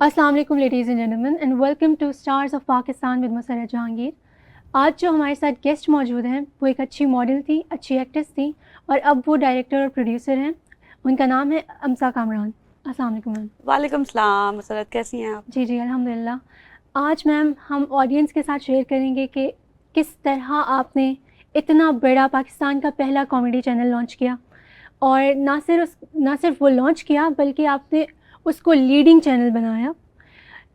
अस्सलाम वालेकुम ladies and gentlemen and welcome to stars of Pakistan with Musarrat Jahangir. आज जो हमारे साथ गेस्ट मौजूद हैं वो एक अच्छी मॉडल थी, अच्छी एक्ट्रेस थी और अब वो डायरेक्टर और प्रोड्यूसर हैं। उनका नाम है अमसा कामरान। अस्सलाम वालेकुम मैम। वालेकुम सलाम मसरत, कैसी हैं आप? जी जी अल्हम्दुलिल्लाह। आज मैम हम ऑडियंस के साथ शेयर करेंगे कि किस तरह आपने इतना बड़ा पाकिस्तान का पहला कॉमेडी चैनल लॉन्च किया और ना सिर्फ वो लॉन्च किया बल्कि आपने उसको लीडिंग चैनल बनाया।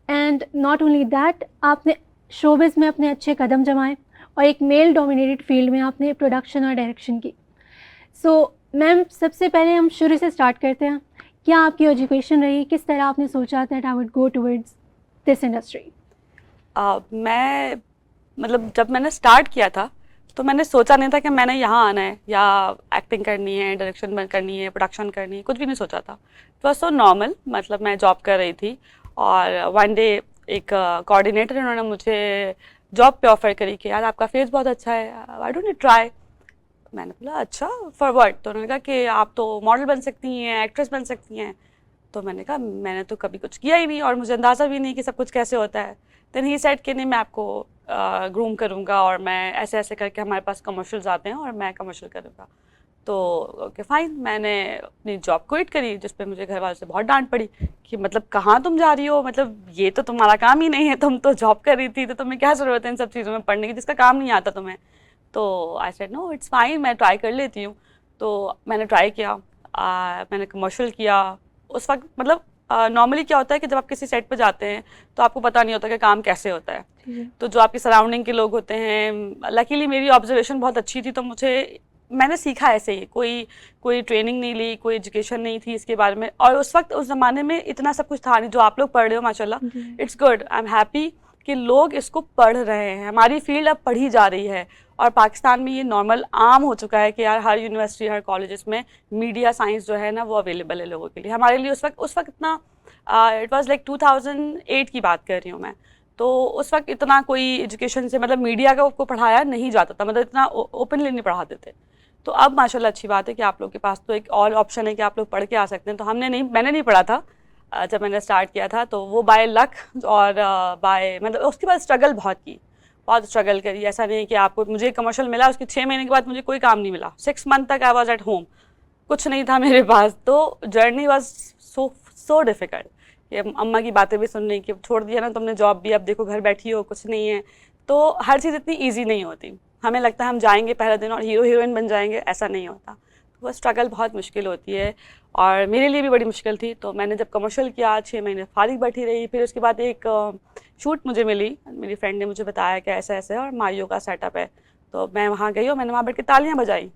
एंड नॉट ओनली दैट, आपने शोबिज़ में अपने अच्छे कदम जमाए और एक मेल डोमिनेटेड फील्ड में आपने प्रोडक्शन और डायरेक्शन की। सो मैम, सबसे पहले हम शुरू से स्टार्ट करते हैं। क्या आपकी एजुकेशन रही? किस तरह आपने सोचा that I would go towards this industry? मैं मतलब जब मैंने स्टार्ट किया था तो मैंने सोचा नहीं था कि मैंने यहाँ आना है या एक्टिंग करनी है, डायरेक्शन करनी है, प्रोडक्शन करनी है, कुछ भी नहीं सोचा था। It was so normal. मतलब मैं जॉब कर रही थी और वन डे एक कोऑर्डिनेटर उन्होंने मुझे जॉब पे ऑफर करी कि यार आपका फेस बहुत अच्छा है, आई डोंट यू ट्राई। मैंने बोला अच्छा फॉर व्हाट? तो उन्होंने कहा कि आप तो मॉडल बन सकती हैं, एक्ट्रेस बन सकती हैं। तो मैंने कहा मैंने तो कभी कुछ किया ही नहीं और मुझे अंदाज़ा भी नहीं कि सब कुछ कैसे होता है। देन ही सेड कि नहीं, मैं आपको ग्रूम करूँगा और मैं ऐसे ऐसे करके हमारे पास कमर्शियल्स आते हैं और मैं कमर्शियल करूँगा। तो ओके फाइन, मैंने अपनी जॉब क्विट करी, जिस पे मुझे घर वालों से बहुत डांट पड़ी कि मतलब कहाँ तुम जा रही हो, मतलब ये तो तुम्हारा काम ही नहीं है, तुम तो जॉब कर रही थी, तो तुम्हें क्या ज़रूरत है इन सब चीज़ों में पढ़ने की जिसका काम नहीं आता तुम्हें। तो I said no it's fine, मैं ट्राई कर लेती हूँ। तो मैंने ट्राई किया, मैंने कमर्शियल किया। उस वक्त मतलब नॉर्मली क्या होता है कि जब आप किसी सेट पर जाते हैं तो आपको पता नहीं होता कि काम कैसे होता है। तो जो आपके सराउंडिंग के लोग होते हैं, लकीली मेरी ऑब्जर्वेशन बहुत अच्छी थी, तो मैंने सीखा ऐसे ही, कोई कोई ट्रेनिंग नहीं ली, कोई एजुकेशन नहीं थी इसके बारे में। और उस वक्त उस ज़माने में इतना सब कुछ था नहीं जो आप लोग पढ़ रहे हो, माशाल्लाह। It's good, I am happy कि लोग इसको पढ़ रहे हैं, हमारी फील्ड अब पढ़ी जा रही है। और पाकिस्तान में ये नॉर्मल आम हो चुका है कि यार हर यूनिवर्सिटी, हर कॉलेजेस में मीडिया साइंस जो है ना वो अवेलेबल है लोगों के लिए। हमारे लिए उस वक्त इतना, इट वाज लाइक 2008 की बात कर रही हूँ मैं। तो उस वक्त इतना कोई एजुकेशन से मतलब मीडिया को पढ़ाया नहीं जाता था, मतलब इतना ओपनली नहीं पढ़ाते थे। तो अब माशाल्लाह अच्छी बात है कि आप लोग के पास तो एक और ऑप्शन है कि आप लोग पढ़ के आ सकते हैं। तो मैंने नहीं पढ़ा था जब मैंने स्टार्ट किया था, तो वो बाय लक और बाय मतलब उसके बाद स्ट्रगल बहुत स्ट्रगल करी। ऐसा नहीं कि आपको, मुझे कमर्शियल मिला उसके 6 महीने के बाद मुझे कोई काम नहीं मिला। 6 मंथ तक आई वॉज एट होम, कुछ नहीं था मेरे पास। तो जर्नी वॉज सो डिफ़िकल्ट कि अम्मा की बातें भी सुननी कि छोड़ दिया ना तुमने जॉब भी, अब देखो घर बैठी हो, कुछ नहीं है। तो हर चीज़ इतनी ईजी नहीं होती। हमें लगता है हम जाएंगे पहले दिन और हीरो हीरोइन बन जाएंगे, ऐसा नहीं होता। तो वो स्ट्रगल बहुत मुश्किल होती है और मेरे लिए भी बड़ी मुश्किल थी। तो मैंने जब कमर्शियल किया 6 महीने फारिग बैठी रही। फिर उसके बाद एक शूट मुझे मिली, मेरी फ्रेंड ने मुझे बताया कि ऐसा ऐसा है और मारियो का सेटअप है। तो मैं वहाँ गई और मैंने वहाँ बैठ के तालियाँ बजाई,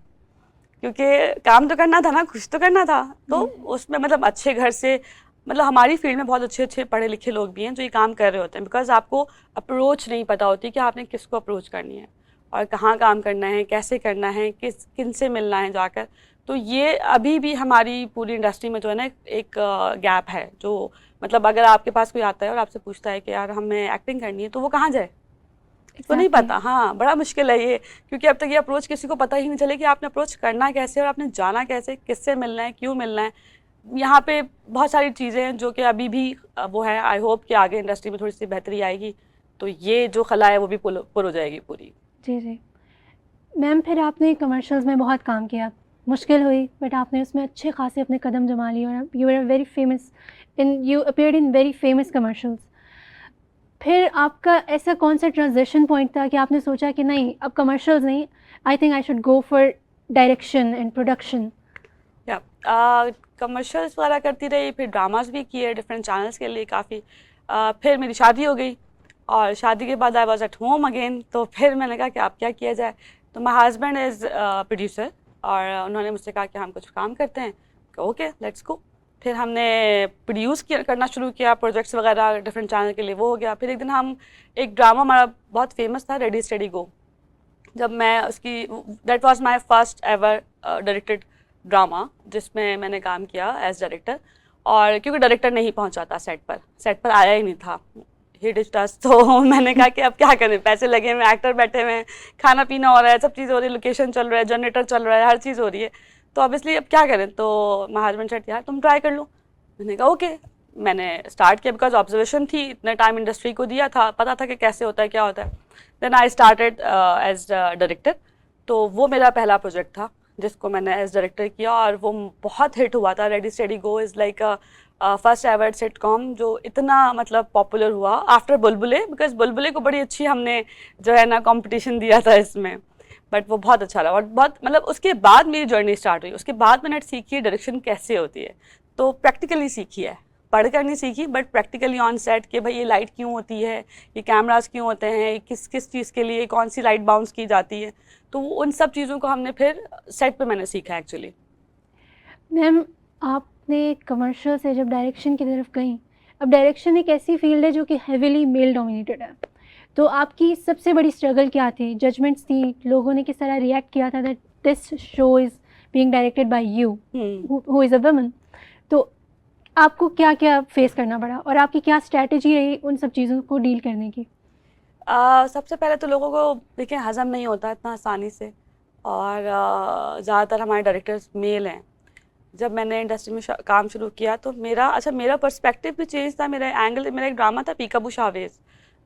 क्योंकि काम तो करना था ना, कुछ तो करना था। तो उसमें मतलब अच्छे घर से, मतलब हमारी फील्ड में बहुत अच्छे अच्छे पढ़े लिखे लोग भी हैं जो ये काम कर रहे होते हैं। बिकॉज आपको अप्रोच नहीं पता होती कि आपने किसको अप्रोच करनी है और कहाँ काम करना है, कैसे करना है, किन से मिलना है जाकर। तो ये अभी भी हमारी पूरी इंडस्ट्री में जो है ना एक गैप है। जो मतलब अगर आपके पास कोई आता है और आपसे पूछता है कि यार हमें एक्टिंग करनी है, तो वो कहाँ जाए, इसको नहीं एग्जैक्टली। पता। हाँ, बड़ा मुश्किल है ये, क्योंकि अब तक ये अप्रोच किसी को पता ही नहीं चले कि आपने अप्रोच करना कैसे और आपने जाना कैसे, किससे मिलना है, क्यों मिलना है। यहाँ पे बहुत सारी चीज़ें हैं जो कि अभी भी वो है। आई होप कि आगे इंडस्ट्री में थोड़ी सी बेहतरी आएगी तो ये जो खला है वो भी पुर हो जाएगी पूरी। जी जी मैम, फिर आपने कमर्शियल्स में बहुत काम किया, मुश्किल हुई बट आपने उसमें अच्छे खासे अपने कदम जमा लिए और you are very famous you appeared in very famous commercials. फिर आपका ऐसा कौन सा ट्रांजिशन पॉइंट था कि आपने सोचा कि नहीं, अब कमर्शियल्स नहीं, I think I should go for direction and production? या कमर्शियल्स वगैरह करती रही, फिर ड्रामास भी किए डिफरेंट चैनल्स के लिए काफ़ी। फिर मेरी शादी हो गई और शादी के बाद I was at home again. तो फिर मैंने कहा कि अब क्या किया जाए। तो माई हस्बैंड इज़ प्रोड्यूसर और उन्होंने मुझसे कहा कि हम कुछ काम करते हैं। Okay let's go. फिर हमने प्रोड्यूस किया करना शुरू किया, प्रोजेक्ट्स वगैरह डिफरेंट चैनल के लिए, वो हो गया। फिर एक दिन हम, एक ड्रामा हमारा बहुत फेमस था, रेडी स्टडी गो। जब मैं उसकी, that was my first ever directed drama जिसमें मैंने काम किया एज डायरेक्टर। और क्योंकि डायरेक्टर नहीं पहुंचा था सेट पर आया ही नहीं था, ही डिस्टस। तो मैंने कहा कि अब क्या करें, पैसे लगे हुए, एक्टर बैठे हुए हैं, खाना पीना हो रहा है, सब चीज़ हो रही है, लोकेशन चल रहा है, जनरेटर चल रहा है, हर चीज़ हो रही है। तो ऑब्वियसली अब क्या करें। तो माय हस्बैंड सेड यार तुम ट्राई कर लो। मैंने कहा ओके। मैंने स्टार्ट किया बिकॉज ऑब्जर्वेशन थी, इतना टाइम इंडस्ट्री को दिया था, पता था कि कैसे होता है क्या होता है। Then I started as director. तो वो मेरा पहला प्रोजेक्ट था जिसको मैंने एज डायरेक्टर किया और वो बहुत हिट हुआ था। Ready steady go is like first ever sitcom जो इतना मतलब पॉपुलर हुआ आफ्टर बुलबुले, बिकॉज बुलबुले को बड़ी अच्छी हमने जो है ना कंपटीशन दिया था इसमें, बट वो बहुत अच्छा लगा। और बहुत मतलब उसके बाद मेरी जर्नी स्टार्ट हुई, उसके बाद मैंने सीखी डायरेक्शन कैसे होती है। तो प्रैक्टिकली सीखी है, पढ़ कर नहीं सीखी, बट प्रैक्टिकली ऑन सेट कि भाई ये लाइट क्यों होती है, ये कैमरास क्यों होते हैं, किस किस चीज़ के लिए कौन सी लाइट बाउंस की जाती है। तो उन सब चीज़ों को हमने फिर सेट पे मैंने सीखा एक्चुअली। मैम, आपने कमर्शियल से जब डायरेक्शन की तरफ गई, अब डायरेक्शन एक ऐसी फील्ड है जो कि हेविली मेल डोमिनेटेड है, तो आपकी सबसे बड़ी स्ट्रगल क्या थी? जजमेंट्स थी, लोगों ने किस तरह रिएक्ट किया था that this show is being directed by you who is a woman, तो आपको क्या क्या फेस करना पड़ा और आपकी क्या स्ट्रैटेजी रही उन सब चीज़ों को डील करने की? सबसे पहले तो लोगों को देखिए हज़म नहीं होता इतना आसानी से, और ज़्यादातर हमारे डायरेक्टर्स मेल हैं। जब मैंने इंडस्ट्री में काम शुरू किया तो मेरा पर्सपेक्टिव भी चेंज था, मेरा एंगल। मेरा एक ड्रामा था पीकाबू शाहवेज,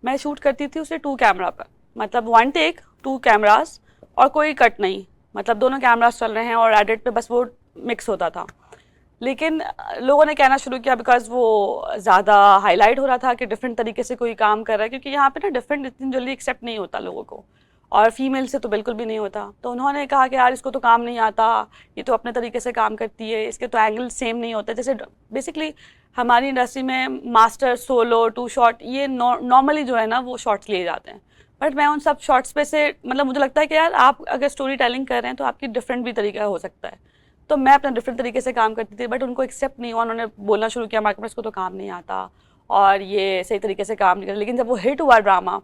मैं शूट करती थी उसे 2 कैमरा पर, मतलब 1 टेक 2 कैमरास और कोई कट नहीं, मतलब दोनों कैमरास चल रहे हैं और एडिट पे बस वो मिक्स होता था। लेकिन लोगों ने कहना शुरू किया बिकॉज वो ज़्यादा हाईलाइट हो रहा था कि डिफरेंट तरीके से कोई काम कर रहा है, क्योंकि यहाँ पे ना डिफरेंट इतनी जल्दी एक्सेप्ट नहीं होता लोगों को, और फीमेल से तो बिल्कुल भी नहीं होता। तो उन्होंने कहा कि यार इसको तो काम नहीं आता, ये तो अपने तरीके से काम करती है, इसके तो एंगल सेम नहीं होते। जैसे बेसिकली हमारी इंडस्ट्री में मास्टर, सोलो, 2 शॉट, ये नॉर्मली जो है ना वो शॉट्स लिए जाते हैं। बट मैं उन सब शॉट्स पे से मतलब मुझे लगता है कि यार आप अगर स्टोरी टेलिंग कर रहे हैं तो आपकी डिफरेंट भी तरीका हो सकता है। तो मैं अपना डिफरेंट तरीके से काम करती थी, बट उनको एक्सेप्ट नहीं हुआ। उन्होंने बोलना शुरू किया मार्केट में इसको तो काम नहीं आता और ये सही तरीके से काम नहीं करता। लेकिन जब वो हिट हुआ ड्रामा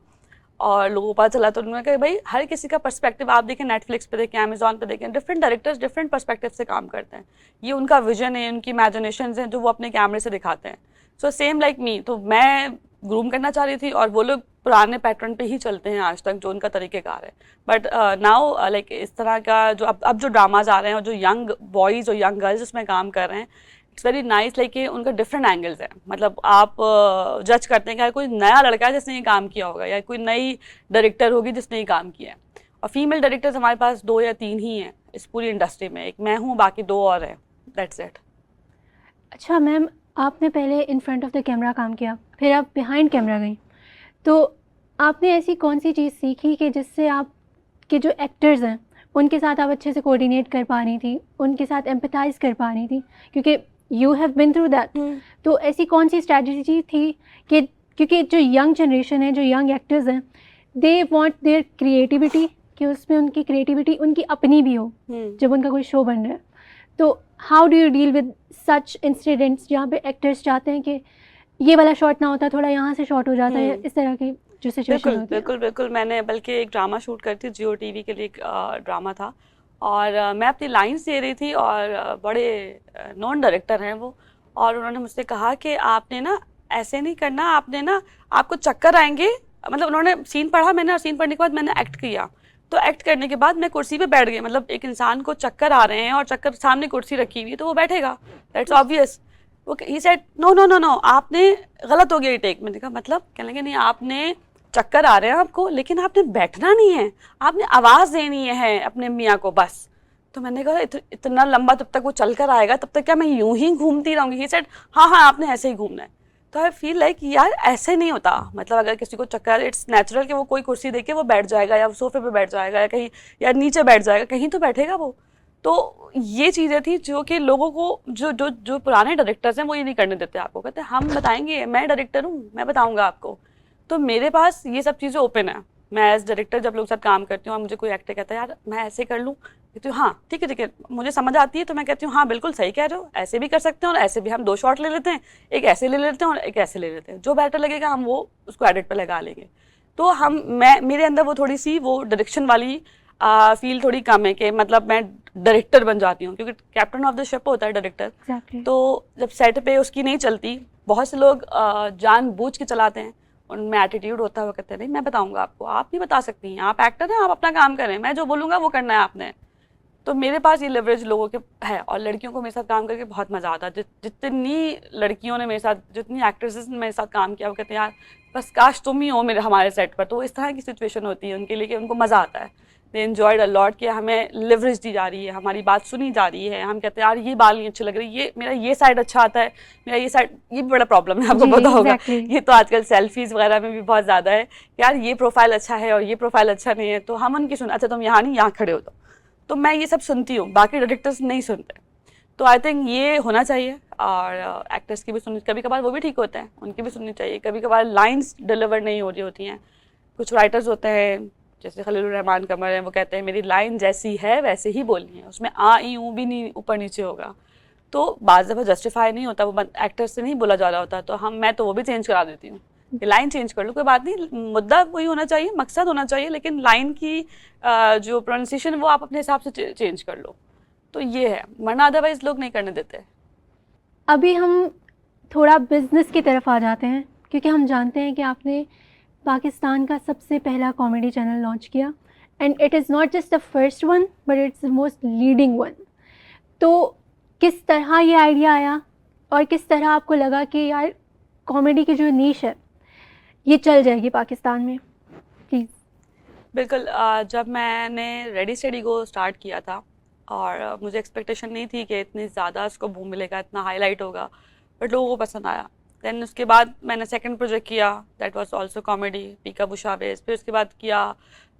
और लोगों को पता चला तो उन्होंने कहा भाई हर किसी का पर्सपेक्टिव, आप देखें नेटफ्लिक्स पे देखें, अमेजॉन पे देखें, डिफरेंट डायरेक्टर्स डिफरेंट पर्सपेक्टिव से काम करते हैं। ये उनका विजन है, उनकी इमेजिनेशन है जो वो अपने कैमरे से दिखाते हैं। सो सेम लाइक मी, तो मैं ग्रूम करना चाह रही थी और वो लोग पुराने पैटर्न पे ही चलते हैं आज तक, जो उनका तरीक़ेकार है। बट नाउ लाइक इस तरह का जो अब जो ड्रामाज आ रहे हैं और जो यंग बॉयज़ और यंग गर्ल्स उसमें काम कर रहे हैं, इट्स वेरी नाइस। लाइक उनका डिफरेंट एंगल्स हैं, मतलब आप जज करते हैं कि कोई नया लड़का है जिसने ये काम किया होगा या कोई नई डायरेक्टर होगी जिसने ये काम किया है। और फीमेल डायरेक्टर्स हमारे पास 2 या 3 ही हैं इस पूरी इंडस्ट्री में, एक मैं हूँ, बाकी 2 और हैं, दैट्स इट। अच्छा मैम, आपने पहले in front of the camera काम किया, फिर आप बिहाइंड कैमरा गई, तो आपने ऐसी कौन सी चीज़ सीखी कि जिससे आप के जो एक्टर्स हैं उनके साथ आप अच्छे से कोऑर्डिनेट कर पा रही थी, उनके साथ एम्पैथाइज़ कर पा रही थी, क्योंकि you have been through that. तो ऐसी कौन सी स्ट्रैटेजी थी कि क्योंकि जो यंग जनरेशन है, जो यंग एक्टर्स हैं, दे वांट देयर क्रिएटिविटी, कि उसमें उनकी क्रिएटिविटी उनकी अपनी भी हो जब उनका कोई शो बन रहा है। तो how do you deal with such incidents जहाँ पे एक्टर्स चाहते हैं कि ये वाला शॉट ना होता, थोड़ा यहाँ से शॉट हो जाता है, इस तरह की जो सिचुएशन होती है? बिल्कुल। मैंने बल्कि एक ड्रामा शूट करती, जियो टीवी के लिए एक ड्रामा था, और मैं अपनी लाइन्स दे रही थी और बड़े नॉन डायरेक्टर हैं वो, और उन्होंने मुझसे कहा कि आपने ना ऐसे नहीं करना, आपने ना आपको चक्कर आएंगे। मतलब उन्होंने सीन पढ़ा मैंने, और सीन पढ़ने के बाद मैंने एक्ट किया। तो एक्ट करने के बाद मैं कुर्सी पे बैठ गई, मतलब एक इंसान को चक्कर आ रहे हैं और चक्कर सामने कुर्सी रखी हुई है तो वो बैठेगा, दैट्स ऑब्वियस। वो ही सेड नो, आपने गलत हो गया ये टेक। मैंने कहा मतलब, कहने लगे नहीं, आपने चक्कर आ रहे हैं आपको, लेकिन आपने बैठना नहीं है, आपने आवाज़ देनी है अपने मियाँ को बस। तो मैंने कहा इतना लंबा जब तक वो चल कर आएगा तब तक क्या मैं यूं ही घूमती रहूँगी? ही सेड हाँ आपने ऐसे ही घूमना है। तो आई फील लाइक यार ऐसे नहीं होता, मतलब अगर किसी को चक्कर, इट्स नेचुरल कि वो कोई कुर्सी देके वो बैठ जाएगा या सोफे पे बैठ जाएगा या कहीं या नीचे बैठ जाएगा, कहीं तो बैठेगा वो। तो ये चीज़ें थी जो कि लोगों को, जो पुराने डायरेक्टर्स हैं वो ये नहीं करने देते आपको, कहते हैं हम बताएंगे, मैं डायरेक्टर हूँ, मैं बताऊँगा आपको। तो मेरे पास ये सब चीज़ें ओपन है। मैं एज डायरेक्टर जब लोग साथ काम करती हूँ और मुझे कोई एक्टर कहता है यार मैं ऐसे कर लूँ, कहती हूँ हाँ ठीक है, मुझे समझ आती है, तो मैं कहती हूँ हाँ बिल्कुल सही कह रहे हो, ऐसे भी कर सकते हैं और ऐसे भी। हम 2 शॉट ले लेते हैं, एक ऐसे ले लेते हैं और एक ऐसे ले लेते हैं, जो बेटर लगेगा हम वो उसको एडिट पे लगा लेंगे। तो मेरे अंदर वो थोड़ी सी वो डायरेक्शन वाली फील थोड़ी कम है कि मतलब मैं डायरेक्टर बन जाती हूँ, क्योंकि कैप्टन ऑफ द शिप होता है डायरेक्टर। Exactly. तो जब सेट पे उसकी नहीं चलती, बहुत से लोग जानबूझ के चलाते हैं, उनमें एटीट्यूड होता है, वो कहते हैं नहीं मैं बताऊंगा आपको, आप नहीं बता सकती हैं, आप एक्टर हैं, आप अपना काम करें, मैं जो बोलूँगा वो करना है आपने। तो मेरे पास ये लेवरेज लोगों के है, और लड़कियों को मेरे साथ काम करके बहुत मज़ा आता है। जितनी लड़कियों ने मेरे साथ, जितनी एक्ट्रेसेस ने मेरे साथ काम किया, वो कहते हैं यार बस काश तुम ही हो मेरे हमारे सेट पर। तो इस तरह की सिचुएशन होती है उनके लिए कि उनको मज़ा आता है, दे एन्जॉयड अ लॉट कि हमें लिवरेज दी जा रही है, हमारी बात सुनी जा रही है। हम कहते हैं यार ये बाल नहीं अच्छे लग रही, ये मेरा ये साइड अच्छा आता है, मेरा ये साइड, ये भी बड़ा प्रॉब्लम है, आपको जी पता होगा। एग्जैक्टली। ये तो आजकल सेल्फीज वगैरह में भी बहुत ज़्यादा है, यार ये प्रोफाइल अच्छा है और ये प्रोफाइल अच्छा नहीं है, तो हम उनकी सुन, अच्छा तुम यहाँ नहीं यहाँ खड़े हो, तो मैं ये सब सुनती हूँ, बाकी डायरेक्टर्स नहीं सुनते। तो आई थिंक ये होना चाहिए, और एक्टर्स की भी सुननी, कभी कभार वो भी ठीक होते हैं, उनकी भी सुननी चाहिए। कभी कभार लाइंस डिलीवर नहीं हो रही होती हैं, कुछ राइटर्स होते हैं जैसे खलील रहमान कमर हैं, वो कहते हैं मेरी लाइन जैसी है वैसे ही बोलनी है, उसमें आ ई ऊ भी नहीं ऊपर नीचे होगा। तो बाज़ दफ़ा जस्टिफाई नहीं होता, वो एक्टर से नहीं बोला जा रहा होता, तो मैं तो वो भी चेंज करा देती हूँ कि लाइन चेंज कर लो, कोई बात नहीं, मुद्दा वही होना चाहिए, मकसद होना चाहिए, लेकिन लाइन की जो प्रोनाउंसिएशन वो आप अपने हिसाब से चेंज कर लो। तो ये है, वरना अदरवाइज लोग नहीं करने देते। अभी हम थोड़ा बिजनेस की तरफ आ जाते हैं, क्योंकि हम जानते हैं कि आपने पाकिस्तान का सबसे पहला कॉमेडी चैनल लॉन्च किया, and it is not just the first one but it's the most leading one. तो किस तरह ये आइडिया आया, और किस तरह आपको लगा कि यार कॉमेडी की जो नीश है ये चल जाएगी पाकिस्तान में? प्लीज़। बिल्कुल, जब मैंने रेडी स्टेडी को स्टार्ट किया था, और मुझे एक्सपेक्टेशन नहीं थी कि इतनी ज़्यादा इसको बूम मिलेगा, इतना हाईलाइट होगा, बट लोगों को पसंद आया। देन उसके बाद मैंने सेकंड प्रोजेक्ट किया, दैट वाज आल्सो कॉमेडी, पीका बुशा बेस। फिर उसके बाद किया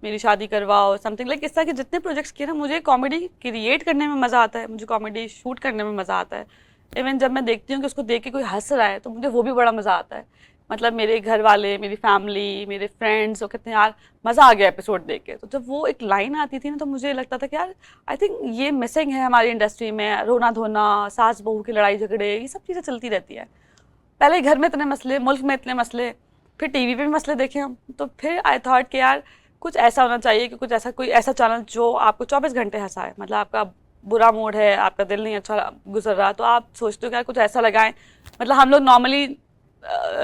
मेरी शादी करवाओ, समथिंग लाइक, इस तरह के जितने प्रोजेक्ट्स किए ना, मुझे कॉमेडी क्रिएट करने में मज़ा आता है, मुझे कॉमेडी शूट करने में मज़ा आता है। इवन जब मैं देखती हूँ कि उसको देख के कोई हंस रहा है, तो मुझे वो भी बड़ा मज़ा आता है। मतलब मेरे घर वाले, मेरी फैमिली, मेरे फ्रेंड्स, वो कहते हैं यार मज़ा आ गया एपिसोड देख के। तो जब वो एक लाइन आती थी ना, तो मुझे लगता था कि यार आई थिंक ये मिसिंग है हमारी इंडस्ट्री में, रोना धोना, सास बहू की लड़ाई झगड़े, ये सब चीज़ें चलती रहती है। पहले घर में इतने मसले, मुल्क में इतने मसले, फिर टीवी पे भी मसले देखे हम, तो फिर आई थॉट कि यार कुछ ऐसा होना चाहिए कि कुछ ऐसा, कोई ऐसा चैनल जो आपको 24 घंटे हंसाए। मतलब आपका बुरा मूड है, आपका दिल नहीं अच्छा गुजर रहा, तो आप सोचते हो कि यार कुछ ऐसा लगाएं। मतलब हम लोग नॉर्मली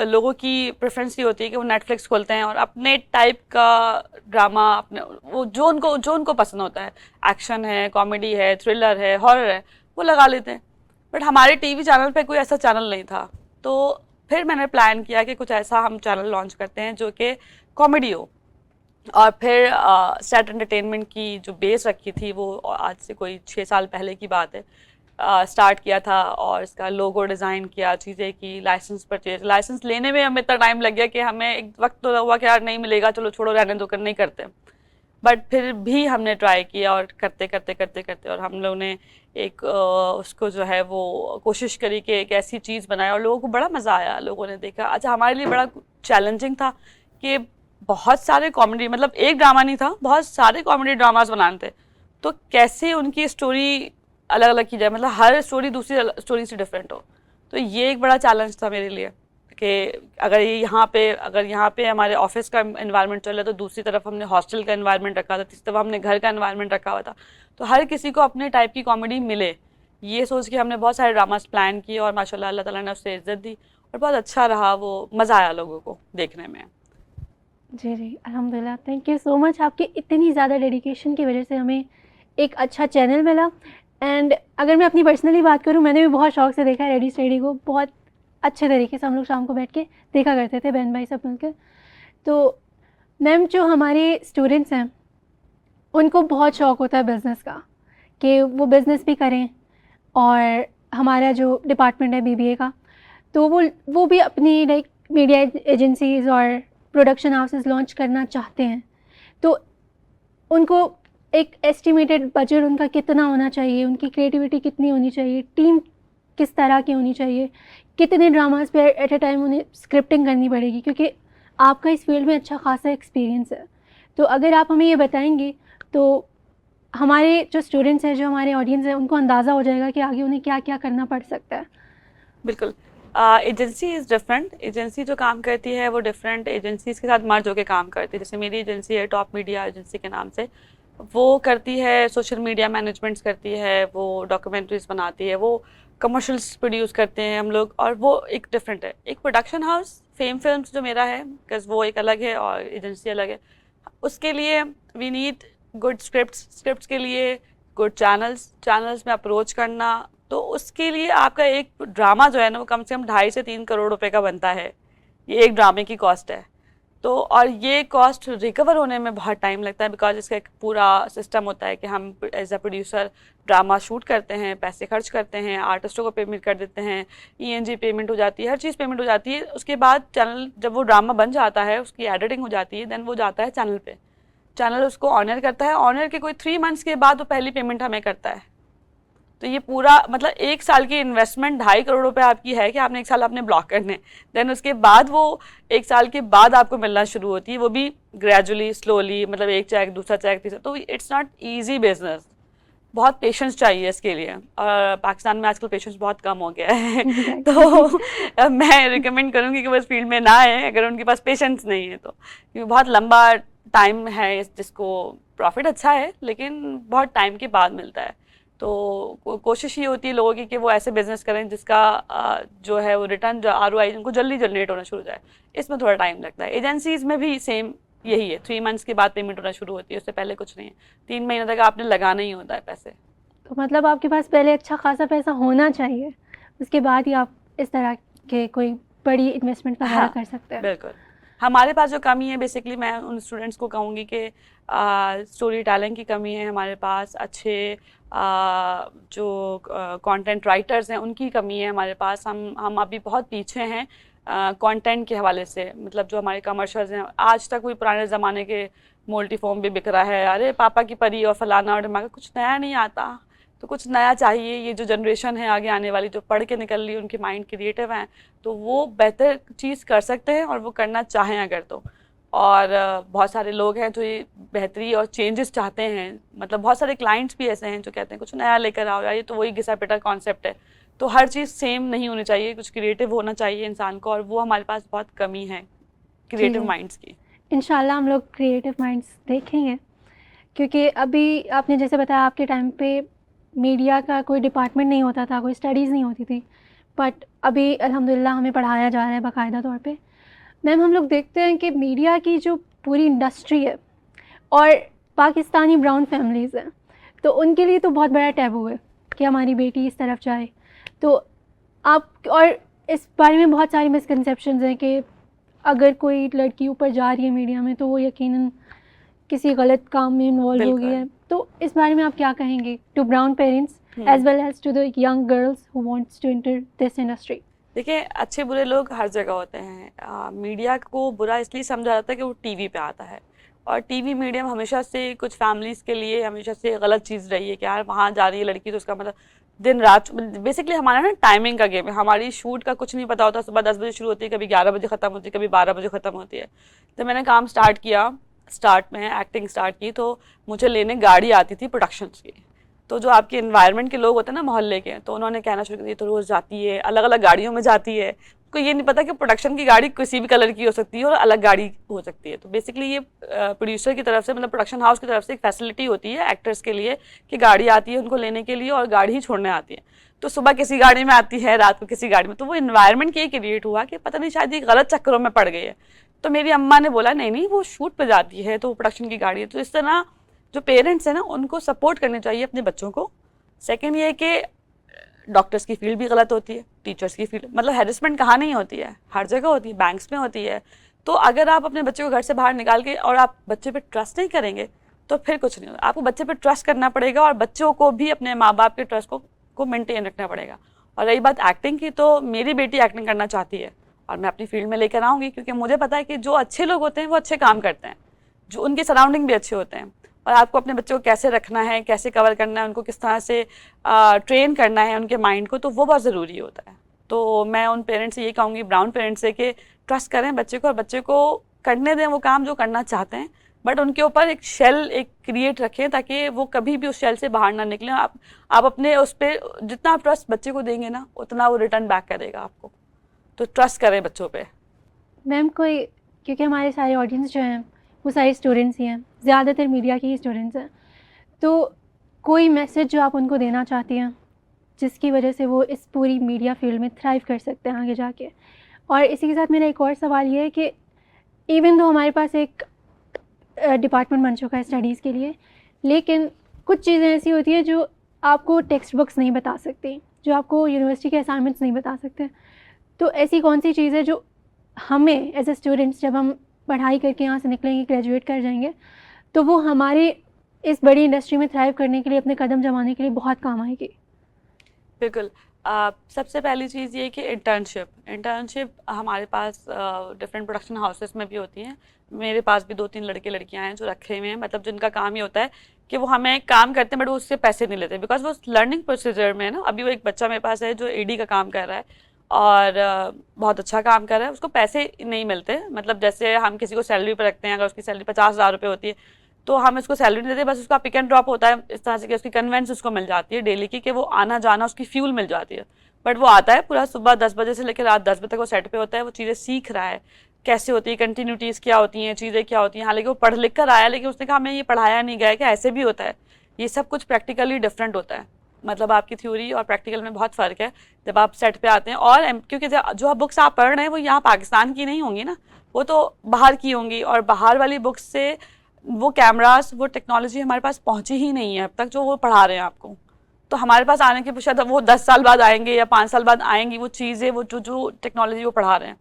लोगों की प्रेफरेंस ये होती है कि वो नेटफ्लिक्स खोलते हैं और अपने टाइप का ड्रामा, अपने वो जो उनको पसंद होता है, एक्शन है, कॉमेडी है, थ्रिलर है, हॉरर है, वो लगा लेते हैं। बट हमारे टीवी चैनल पे कोई ऐसा चैनल नहीं था, तो फिर मैंने प्लान किया कि कुछ ऐसा हम चैनल लॉन्च करते हैं जो कि कॉमेडी हो। और फिर सेट एंटरटेनमेंट की जो बेस रखी थी, वो आज से कोई 6 साल पहले की बात है, स्टार्ट किया था, और इसका लोगो डिज़ाइन किया, चीज़ें की, लाइसेंस परचेज, लाइसेंस लेने में हमें इतना टाइम लग गया कि हमें एक वक्त तो हुआ कि यार नहीं मिलेगा, चलो छोड़ो रहने दो, कर नहीं करते। बट फिर भी हमने ट्राई किया, और करते करते करते करते, और हम लोग ने एक उसको जो है वो कोशिश करी कि एक ऐसी चीज़ बनाए, और लोगों को बड़ा मज़ा आया। लोगों ने देखा, अच्छा हमारे लिए बड़ा चैलेंजिंग था कि बहुत सारे कॉमेडी, मतलब एक ड्रामा नहीं था, बहुत सारे कॉमेडी ड्रामास बनाने थे, तो कैसे उनकी स्टोरी अलग अलग की जाए, मतलब हर स्टोरी दूसरी स्टोरी से डिफरेंट हो। तो ये एक बड़ा चैलेंज था मेरे लिए कि अगर यहाँ पे हमारे ऑफिस का एनवायरनमेंट चल रहा है, तो दूसरी तरफ हमने हॉस्टल का एनवायरनमेंट रखा था, तीसरी तरफ हमने घर का एनवायरनमेंट रखा हुआ था, तो हर किसी को अपने टाइप की कॉमेडी मिले, ये सोच के हमने बहुत सारे ड्रामास प्लान किए, और माशाल्लाह अल्लाह ताला ने उससे इज्जत दी, और बहुत अच्छा रहा, वो मज़ा आया लोगों को देखने में। जी जी अल्हम्दुलिल्लाह, थैंक यू सो मच। आपकी इतनी ज़्यादा डेडिकेशन की वजह से हमें एक अच्छा चैनल मिला। एंड अगर मैं अपनी पर्सनली बात करूँ, मैंने भी बहुत शौक से देखा है रेडी स्टेडी को, बहुत अच्छे तरीके से हम लोग शाम को बैठ के देखा करते थे, बहन भाई सब मिलकर। तो मैम, जो हमारे स्टूडेंट्स हैं उनको बहुत शौक़ होता है बिज़नेस का, कि वो बिज़नेस भी करें, और हमारा जो डिपार्टमेंट है बीबीए का, तो वो भी अपनी लाइक मीडिया एजेंसीज़ और प्रोडक्शन हाउसेस लॉन्च करना चाहते हैं। तो उनको एक एस्टिमेटेड बजट उनका कितना होना चाहिए, उनकी क्रिएटिविटी कितनी होनी चाहिए, टीम किस तरह की होनी चाहिए, कितने ड्रामास पे एट ए टाइम उन्हें स्क्रिप्टिंग करनी पड़ेगी, क्योंकि आपका इस फील्ड में अच्छा खासा एक्सपीरियंस है। तो अगर आप हमें ये बताएंगे तो हमारे जो स्टूडेंट्स हैं, जो हमारे ऑडियंस है, उनको अंदाज़ा हो जाएगा कि आगे उन्हें क्या क्या करना पड़ सकता है। बिल्कुल, एजेंसी इज़ डिफरेंट, एजेंसी जो काम करती है वो डिफरेंट एजेंसीज़ के साथ मर्ज होकर काम करती है। जैसे मेरी एजेंसी है टॉप मीडिया एजेंसी के नाम से, वो करती है सोशल मीडिया मैनेजमेंट्स करती है, वो डॉक्यूमेंट्रीज बनाती है, वो कमर्शियल्स प्रोड्यूस करते हैं हम लोग, और वो एक डिफरेंट है। एक प्रोडक्शन हाउस फेम फिल्म्स जो मेरा है, बिकॉज वो एक अलग है और एजेंसी अलग है, उसके लिए वी नीड गुड स्क्रिप्ट्स के लिए गुड चैनल्स में अप्रोच करना, तो उसके लिए आपका एक ड्रामा जो है ना वो कम से कम 2.5 से 3 करोड़ रुपए का बनता है। ये एक ड्रामे की कॉस्ट है। तो और ये कॉस्ट रिकवर होने में बहुत टाइम लगता है, बिकॉज इसका एक पूरा सिस्टम होता है कि हम as a producer drama shoot करते हैं, पैसे खर्च करते हैं, आर्टिस्टों को पेमेंट कर देते हैं, ENG पेमेंट हो जाती है, हर चीज़ पेमेंट हो जाती है। उसके बाद चैनल जब वो ड्रामा बन जाता है, उसकी एडिटिंग हो जाती है, देन वो जाता है चैनल पे, चैनल उसको ऑनर करता है। ऑनर के कोई 3 मंथ्स के बाद वो पहली पेमेंट हमें करता है। तो ये पूरा मतलब 1 साल की इन्वेस्टमेंट 2.5 करोड़ रुपए आपकी है कि आपने 1 साल अपने ब्लॉक करने, देन उसके बाद वो 1 साल के बाद आपको मिलना शुरू होती है, वो भी ग्रेजुअली स्लोली, मतलब एक चेक, दूसरा चेक, तीसरा। तो इट्स नॉट ईजी बिजनेस, बहुत पेशेंस चाहिए इसके लिए, और पाकिस्तान में आजकल पेशेंस बहुत कम हो गया है। तो मैं रिकमेंड करूँगी कि वो इस फील्ड में ना आए अगर उनके पास पेशेंस नहीं है तो, क्योंकि बहुत लंबा टाइम है जिसको प्रॉफिट अच्छा है लेकिन बहुत टाइम के बाद मिलता है। तो कोशिश ये होती है लोगों की कि वो ऐसे बिजनेस करें जिसका जो है वो रिटर्न, जो ROI उनको जल्दी जनरेट होना शुरू हो जाए। इसमें थोड़ा टाइम लगता है। एजेंसीज में भी सेम यही है, 3 मंथ्स के बाद पेमेंट होना शुरू होती है, उससे पहले कुछ नहीं है। 3 महीने तक आपने लगाना ही होता है पैसे। तो मतलब आपके पास पहले अच्छा खासा पैसा होना चाहिए, उसके बाद ही आप इस तरह के कोई बड़ी इन्वेस्टमेंट वगैरह हाँ, कर सकते हैं। बिल्कुल। हमारे पास जो कमी है बेसिकली, मैं उन स्टूडेंट्स को कहूँगी कि स्टोरी टेलिंग की कमी है हमारे पास, अच्छे जो कंटेंट राइटर्स हैं उनकी कमी है हमारे पास। हम अभी बहुत पीछे हैं कंटेंट के हवाले से। मतलब जो हमारे कमर्शियल्स हैं, आज तक कोई पुराने ज़माने के मोल्टी फॉर्म भी बिक रहा है, अरे पापा की परी और फलाना और ढिमाका, कुछ नया नहीं आता। तो कुछ नया चाहिए। ये जो जनरेशन है आगे आने वाली, जो पढ़ के निकल रही है, उनके माइंड क्रिएटिव हैं, तो वो बेहतर चीज़ कर सकते हैं और वो करना चाहें अगर तो। और बहुत सारे लोग हैं जो ये बेहतरी और चेंजेस चाहते हैं। मतलब बहुत सारे क्लाइंट्स भी ऐसे हैं जो कहते हैं कुछ नया लेकर आओ यार, ये तो वही घिसा पिटा कॉन्सेप्ट है। तो हर चीज़ सेम नहीं होनी चाहिए, कुछ क्रिएटिव होना चाहिए इंसान को, और वो हमारे पास बहुत कमी है क्रिएटिव माइंड्स की। इंशाल्लाह हम लोग क्रिएटिव माइंड्स देखेंगे, क्योंकि अभी आपने जैसे बताया आपके टाइम पे मीडिया का कोई डिपार्टमेंट नहीं होता था, कोई स्टडीज़ नहीं होती थी, बट अभी अल्हम्दुलिल्लाह हमें पढ़ाया जा रहा है बाकायदा तौर पे। मैम हम लोग देखते हैं कि मीडिया की जो पूरी इंडस्ट्री है और पाकिस्तानी ब्राउन फैमिलीज़ हैं, तो उनके लिए तो बहुत बड़ा टैबू है कि हमारी बेटी इस तरफ जाए। तो आप, और इस बारे में बहुत सारी मिसकंसेप्शंस हैं कि अगर कोई लड़की ऊपर जा रही है मीडिया में तो वो यकीनन किसी गलत काम में इन्वॉल्व हो गई है। तो इस बारे में आप क्या कहेंगे to brown parents as well as to the young girls who wants to enter this industry? देखिए, अच्छे बुरे लोग हर जगह होते हैं। मीडिया को बुरा इसलिए समझा जाता है कि वो टीवी पे आता है, और टीवी मीडियम हमेशा से कुछ फैमिलीज़ के लिए हमेशा से गलत चीज़ रही है कि यार वहाँ जा रही है लड़की तो उसका मतलब दिन रात। बेसिकली हमारा ना टाइमिंग का गेम है, हमारी शूट का कुछ नहीं पता होता। सुबह 10 बजे शुरू होती है, कभी 11 बजे ख़त्म होती है, कभी 12 बजे ख़त्म होती है। तो मैंने काम स्टार्ट किया, स्टार्ट में एक्टिंग स्टार्ट की, तो मुझे लेने गाड़ी आती थी प्रोडक्शंस की। तो जो आपके इन्वायरमेंट के लोग होते हैं ना मोहल्ले के, तो उन्होंने कहना शुरू कर दिया, तो रोज़ जाती है, अलग अलग गाड़ियों में जाती है। को ये नहीं पता कि प्रोडक्शन की गाड़ी किसी भी कलर की हो सकती है और अलग गाड़ी हो सकती है। तो बेसिकली ये प्रोड्यूसर की तरफ से, मतलब प्रोडक्शन हाउस की तरफ से एक फैसिलिटी होती है एक्टर्स के लिए कि गाड़ी आती है उनको लेने के लिए और गाड़ी ही छोड़ने आती है। तो सुबह किसी गाड़ी में आती है, रात को किसी गाड़ी में। तो वो इन्वायरमेंट ये क्रिएट हुआ कि पता नहीं शायद ये गलत चक्करों में पड़ गई है। तो मेरी अम्मा ने बोला नहीं नहीं, वो शूट पर जाती है तो वो प्रोडक्शन की गाड़ी है। तो इस तरह जो पेरेंट्स हैं ना, उनको सपोर्ट करनी चाहिए अपने बच्चों को। सेकेंड ये कि डॉक्टर्स की फील्ड भी गलत होती है, टीचर्स की फील्ड, मतलब हैरेसमेंट कहाँ नहीं होती है, हर जगह होती है, बैंक्स में होती है। तो अगर आप अपने बच्चे को घर से बाहर निकाल के और आप बच्चे पे ट्रस्ट नहीं करेंगे तो फिर कुछ नहीं होगा। आपको बच्चे पे ट्रस्ट करना पड़ेगा और बच्चों को भी अपने माँ बाप के ट्रस्ट को मेंटेन रखना पड़ेगा। और रही बात एक्टिंग की, तो मेरी बेटी एक्टिंग करना चाहती है और मैं अपनी फील्ड में लेकर आऊँगी, क्योंकि मुझे पता है कि जो अच्छे लोग होते हैं वो अच्छे काम करते हैं, जो उनके सराउंडिंग भी अच्छे होते हैं। और आपको अपने बच्चों को कैसे रखना है, कैसे कवर करना है, उनको किस तरह से ट्रेन करना है उनके माइंड को, तो वो बहुत ज़रूरी होता है। तो मैं उन पेरेंट्स से ये कहूँगी, ब्राउन पेरेंट्स से, कि ट्रस्ट करें बच्चे को और बच्चे को करने दें वो काम जो करना चाहते हैं, बट उनके ऊपर एक शेल एक क्रिएट रखें ताकि वो कभी भी उस शेल से बाहर ना निकलें। आप अपने उस पर जितना आप ट्रस्ट बच्चे को देंगे ना, उतना वो रिटर्न बैक करेगा आपको। तो ट्रस्ट करें बच्चों पे। मैम कोई, क्योंकि हमारे सारे ऑडियंस जो हैं वो सारे स्टूडेंट्स ही हैं, ज़्यादातर मीडिया के ही स्टूडेंट्स हैं, तो कोई मैसेज जो आप उनको देना चाहती हैं जिसकी वजह से वो इस पूरी मीडिया फील्ड में थ्राइव कर सकते हैं आगे जाके? और इसी के साथ मेरा एक और सवाल ये है कि इवन तो हमारे पास एक डिपार्टमेंट बन चुका है स्टडीज़ के लिए, लेकिन कुछ चीज़ें ऐसी होती हैं जो आपको टेक्स्ट बुक्स नहीं बता सकती, जो आपको यूनिवर्सिटी के असाइनमेंट्स नहीं बता सकते। तो ऐसी कौन सी चीज़ है जो हमें एज ए स्टूडेंट्स, जब हम पढ़ाई करके यहाँ से निकलेंगे, ग्रेजुएट कर जाएंगे, तो वो हमारे इस बड़ी इंडस्ट्री में थ्राइव करने के लिए, अपने कदम जमाने के लिए बहुत काम आएगी? बिल्कुल। सबसे पहली चीज़ ये कि इंटर्नशिप हमारे पास डिफरेंट प्रोडक्शन हाउसेस में भी होती हैं। मेरे पास भी 2-3 लड़के लड़कियां हैं जो रखे हुए हैं, मतलब जिनका काम ये होता है कि वो हमें काम करते हैं बट वो उससे पैसे नहीं लेते, बिकॉज वो लर्निंग प्रोसीजर में है ना। अभी वो एक बच्चा मेरे पास है जो एडी का काम कर रहा है और बहुत अच्छा काम कर रहा है, उसको पैसे नहीं मिलते। मतलब जैसे हम किसी को सैलरी पर रखते हैं, अगर उसकी सैलरी 50,000 रुपये होती है तो हम इसको सैलरी नहीं देते, बस उसका पिक एंड ड्रॉप होता है इस तरह से कि उसकी कन्वेंस उसको मिल जाती है डेली की, कि वो आना जाना उसकी फ्यूल मिल जाती है। बट वो आता है पूरा सुबह 10 बजे से लेकर रात 10 बजे तक वो सेट पे होता है, वो चीज़ें सीख रहा है, कैसे होती है, कंटिन्यूटीज़ क्या होती हैं, चीज़ें क्या होती हैं। हालांकि वो पढ़ लिख कर आया, लेकिन उसने कहा हमें ये पढ़ाया नहीं गया कि ऐसे भी होता है। ये सब कुछ प्रैक्टिकली डिफरेंट होता है, मतलब आपकी थ्योरी और प्रैक्टिकल में बहुत फ़र्क है जब आप सेट पे आते हैं। और क्योंकि जो बुक्स आप पढ़ रहे हैं वो यहाँ पाकिस्तान की नहीं होंगी ना, वो तो बाहर की होंगी, और बाहर वाली बुक्स से वो कैमरास, वो टेक्नोलॉजी हमारे पास पहुंची ही नहीं है अब तक जो वो पढ़ा रहे हैं आपको। तो हमारे पास आने के शायद वो 10 साल बाद आएंगे या 5 साल बाद आएंगी वो चीज़ें, वो जो टेक्नोलॉजी वो पढ़ा रहे हैं।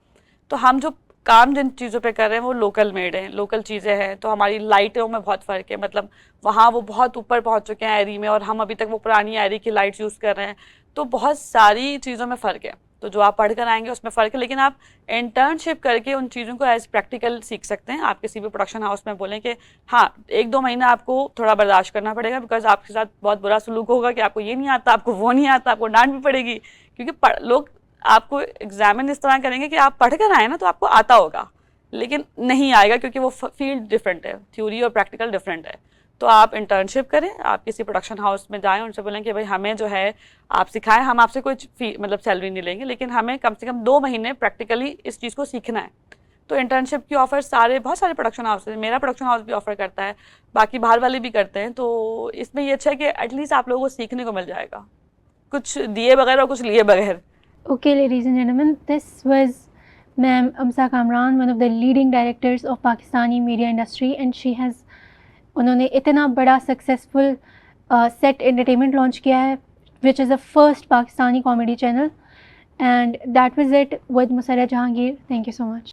तो हम जो काम जिन चीज़ों पे कर रहे हैं वो लोकल मेड हैं, लोकल चीज़ें हैं। तो हमारी लाइटों में बहुत फ़र्क है, मतलब वहाँ वो बहुत ऊपर पहुँच चुके हैं एरी में, और हम अभी तक वो पुरानी एरी की लाइट्स यूज़ कर रहे हैं। तो बहुत सारी चीज़ों में फ़र्क है। तो जो आप पढ़ कर आएंगे उसमें फ़र्क है, लेकिन आप इंटर्नशिप करके उन चीज़ों को एज प्रैक्टिकल सीख सकते हैं। आप किसी भी प्रोडक्शन हाउस में बोलें कि हाँ 1-2 महीना आपको थोड़ा बर्दाश्त करना पड़ेगा, बिकॉज आपके साथ बहुत बुरा सलूक होगा कि आपको ये नहीं आता, आपको वो नहीं आता, आपको डांट भी पड़ेगी, क्योंकि लोग आपको एग्जामिन इस तरह करेंगे कि आप पढ़ कर आए ना तो आपको आता होगा, लेकिन नहीं आएगा, क्योंकि वो फील्ड डिफरेंट है, थ्योरी और प्रैक्टिकल डिफरेंट है। तो आप इंटर्नशिप करें, आप किसी प्रोडक्शन हाउस में जाएं, उनसे बोलें कि भाई हमें जो है आप सिखाएं, हम आपसे कोई मतलब सैलरी नहीं लेंगे, लेकिन हमें कम से कम 2 महीने प्रैक्टिकली इस चीज़ को सीखना है। तो इंटर्नशिप की ऑफर बहुत सारे प्रोडक्शन हाउस हैं, मेरा प्रोडक्शन हाउस भी ऑफर करता है, बाकी बाहर वाले भी करते हैं। तो इसमें ये अच्छा है कि एटलीस्ट आप लोगों को सीखने को मिल जाएगा, कुछ दिए बगैर और कुछ लिए बगैर। Okay, ladies and gentlemen, this was Ma'am Amsa Kamran, one of the leading directors of Pakistani media industry, and उन्होंने इतना बड़ा सक्सेसफुल सेट एंटरटेनमेंट लॉन्च किया है, which is the first Pakistani comedy channel, and that was it with Musarrat Jahangir. Thank you so much.